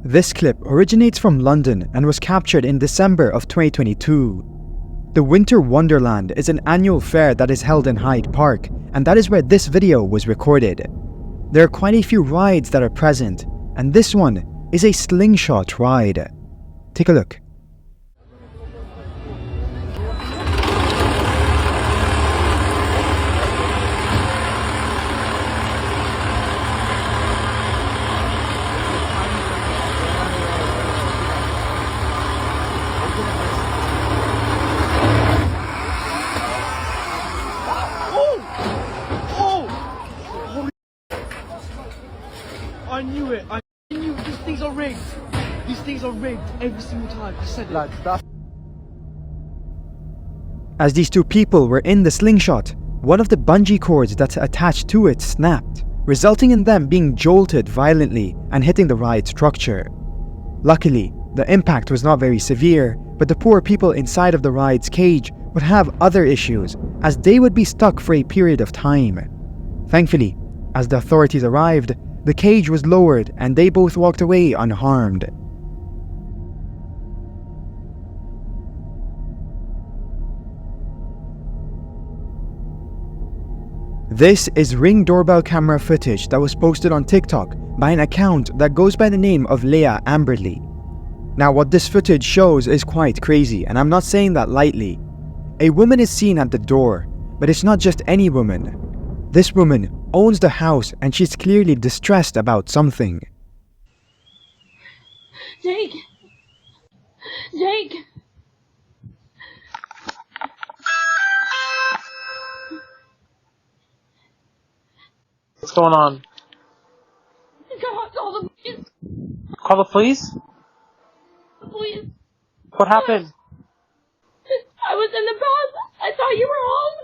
This clip originates from London and was captured in December of 2022. The Winter Wonderland is an annual fair that is held in Hyde Park, and that is where this video was recorded. There are quite a few rides that are present, and this one is a slingshot ride. Take a look. I knew it. I knew it. These things are rigged. These things are rigged every single time. I said it. As these two people were in the slingshot, one of the bungee cords that's attached to it snapped, resulting in them being jolted violently and hitting the ride structure. Luckily, the impact was not very severe, but the poor people inside of the ride's cage would have other issues, as they would be stuck for a period of time. Thankfully, as the authorities arrived, the cage was lowered and they both walked away unharmed. This is Ring doorbell camera footage that was posted on TikTok by an account that goes by the name of Leah Amberley. Now, what this footage shows is quite crazy, and I'm not saying that lightly. A woman is seen at the door, but it's not just any woman. This woman owns the house and she's clearly distressed about something. Jake! Jake! What's going on? Call the police! Call the police? Please! What happened? I was in the bath. I thought you were home.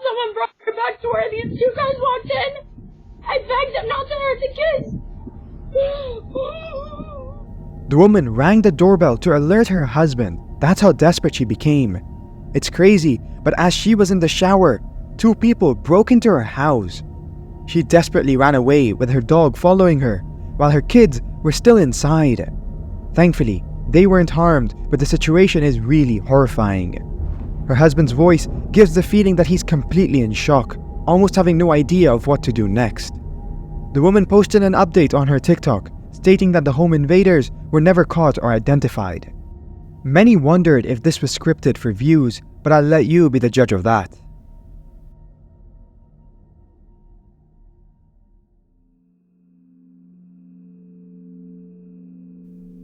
Someone brought her back to where these two guys walked in. I begged them not to hurt the kids. The woman rang the doorbell to alert her husband. That's how desperate she became. It's crazy, but as she was in the shower, two people broke into her house. She desperately ran away with her dog following her, while her kids were still inside. Thankfully, they weren't harmed, but the situation is really horrifying. Her husband's voice gives the feeling that he's completely in shock, almost having no idea of what to do next. The woman posted an update on her TikTok, stating that the home invaders were never caught or identified. Many wondered if this was scripted for views, but I'll let you be the judge of that.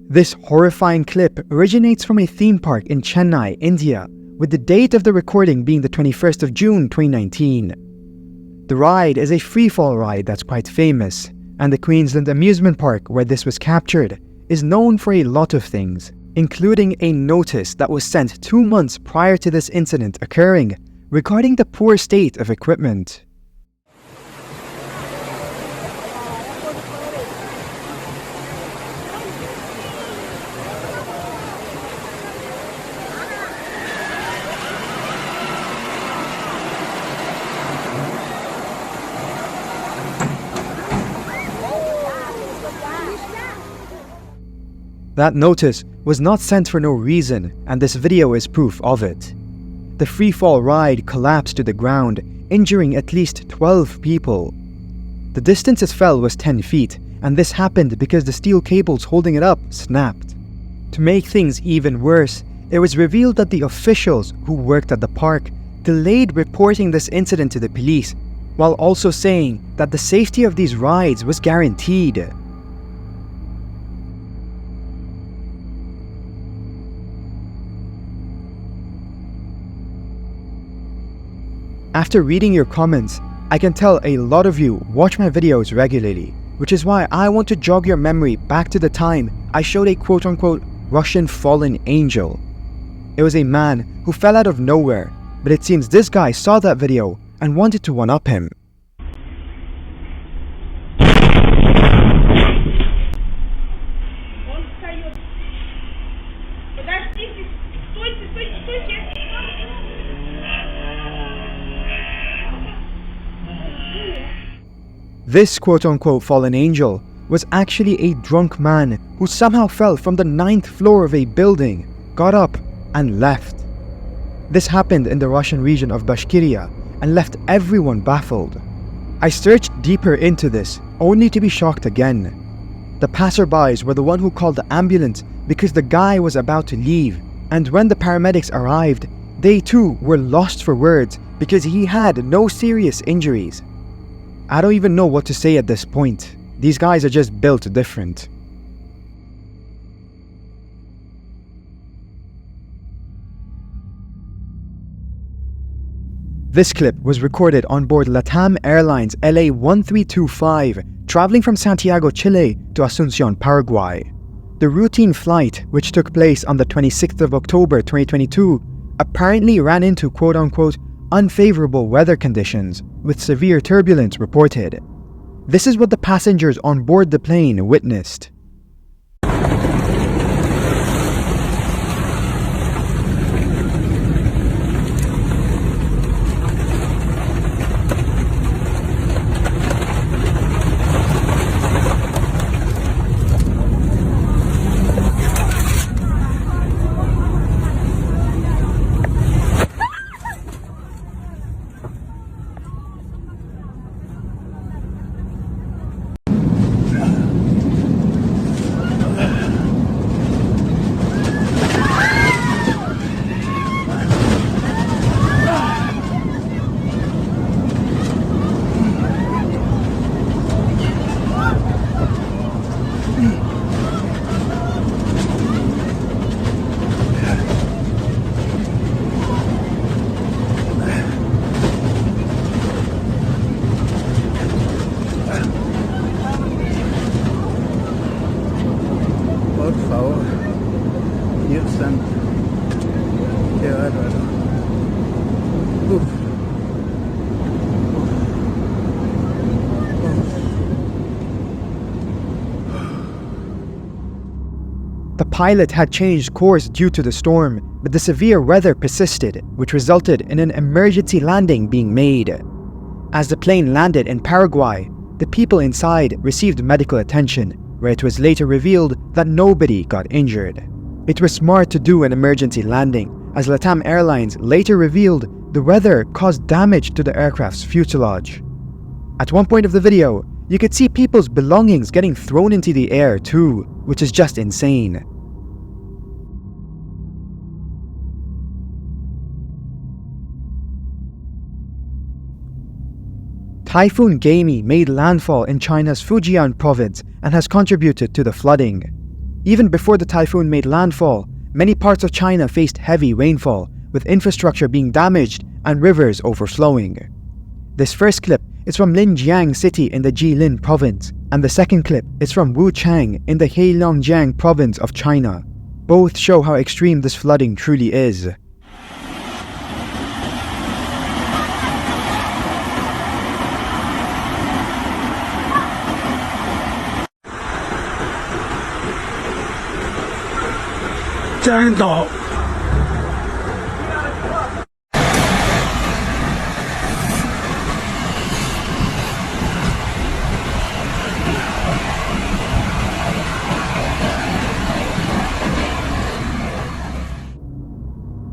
This horrifying clip originates from a theme park in Chennai, India, with the date of the recording being the 21st of June 2019. The ride is a free-fall ride that's quite famous, and the Queensland amusement park where this was captured is known for a lot of things, including a notice that was sent 2 months prior to this incident occurring regarding the poor state of equipment. That notice was not sent for no reason, and this video is proof of it. The free-fall ride collapsed to the ground, injuring at least 12 people. The distance it fell was 10 feet, and this happened because the steel cables holding it up snapped. To make things even worse, it was revealed that the officials who worked at the park delayed reporting this incident to the police, while also saying that the safety of these rides was guaranteed. After reading your comments, I can tell a lot of you watch my videos regularly, which is why I want to jog your memory back to the time I showed a quote-unquote Russian fallen angel. It was a man who fell out of nowhere, but it seems this guy saw that video and wanted to one-up him. This quote-unquote fallen angel was actually a drunk man who somehow fell from the 9th floor of a building, got up, and left. This happened in the Russian region of Bashkiria and left everyone baffled. I searched deeper into this, only to be shocked again. The passerbys were the one who called the ambulance because the guy was about to leave, and when the paramedics arrived, they too were lost for words because he had no serious injuries. I don't even know what to say at this point. These guys are just built different. This clip was recorded on board LATAM Airlines LA 1325, traveling from Santiago, Chile to Asunción, Paraguay. The routine flight, which took place on the 26th of October 2022, apparently ran into quote-unquote unfavorable weather conditions, with severe turbulence reported. This is what the passengers on board the plane witnessed. Por favor, Dios santo, qué bárbaro. The pilot had changed course due to the storm, but the severe weather persisted, which resulted in an emergency landing being made. As the plane landed in Paraguay, the people inside received medical attention, where it was later revealed that nobody got injured. It was smart to do an emergency landing, as LATAM Airlines later revealed the weather caused damage to the aircraft's fuselage. At one point of the video, you could see people's belongings getting thrown into the air too, which is just insane. Typhoon Gaimi made landfall in China's Fujian province and has contributed to the flooding. Even before the typhoon made landfall, many parts of China faced heavy rainfall, with infrastructure being damaged and rivers overflowing. This first clip is from Linjiang City in the Jilin province, and the second clip is from Wuchang in the Heilongjiang province of China. Both show how extreme this flooding truly is.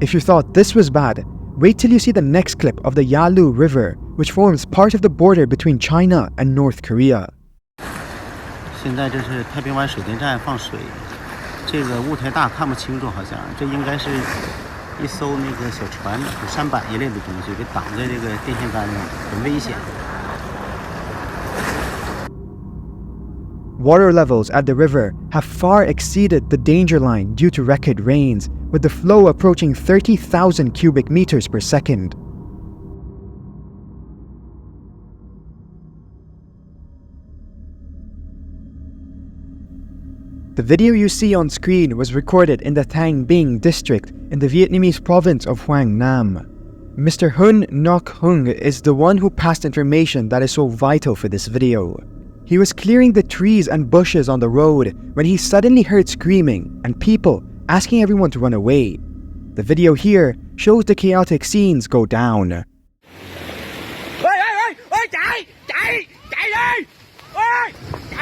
If you thought this was bad, wait till you see the next clip of the Yalu River, which forms part of the border between China and North Korea. 现在这是太平湾水电站放水，这个雾太大看不清楚，好像这应该是一艘那个小船、舢板一类的东西给挡在这个电线杆上，很危险。 Water levels at the river have far exceeded the danger line due to record rains, with the flow approaching 30,000 cubic meters per second. The video you see on screen was recorded in the Thanh Binh district in the Vietnamese province of Hoang Nam. Mr. Hun Ngoc Hung is the one who passed information that is so vital for this video. He was clearing the trees and bushes on the road when he suddenly heard screaming and people asking everyone to run away. The video here shows the chaotic scenes go down. Chạy đi! Chạy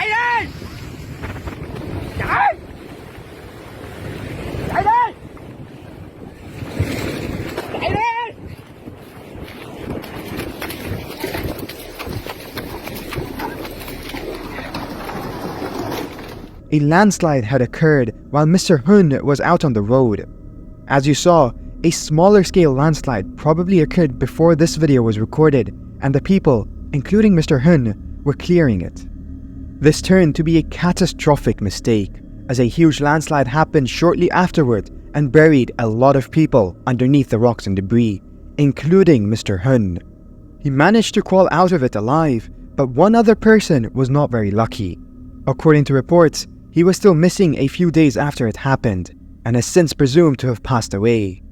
đi! A landslide had occurred while Mr. Hun was out on the road. As you saw, a smaller scale landslide probably occurred before this video was recorded, and the people, including Mr. Hun, were clearing it. This turned to be a catastrophic mistake, as a huge landslide happened shortly afterward and buried a lot of people underneath the rocks and debris, including Mr. Hun. He managed to crawl out of it alive, but one other person was not very lucky. According to reports, he was still missing a few days after it happened, and is since presumed to have passed away.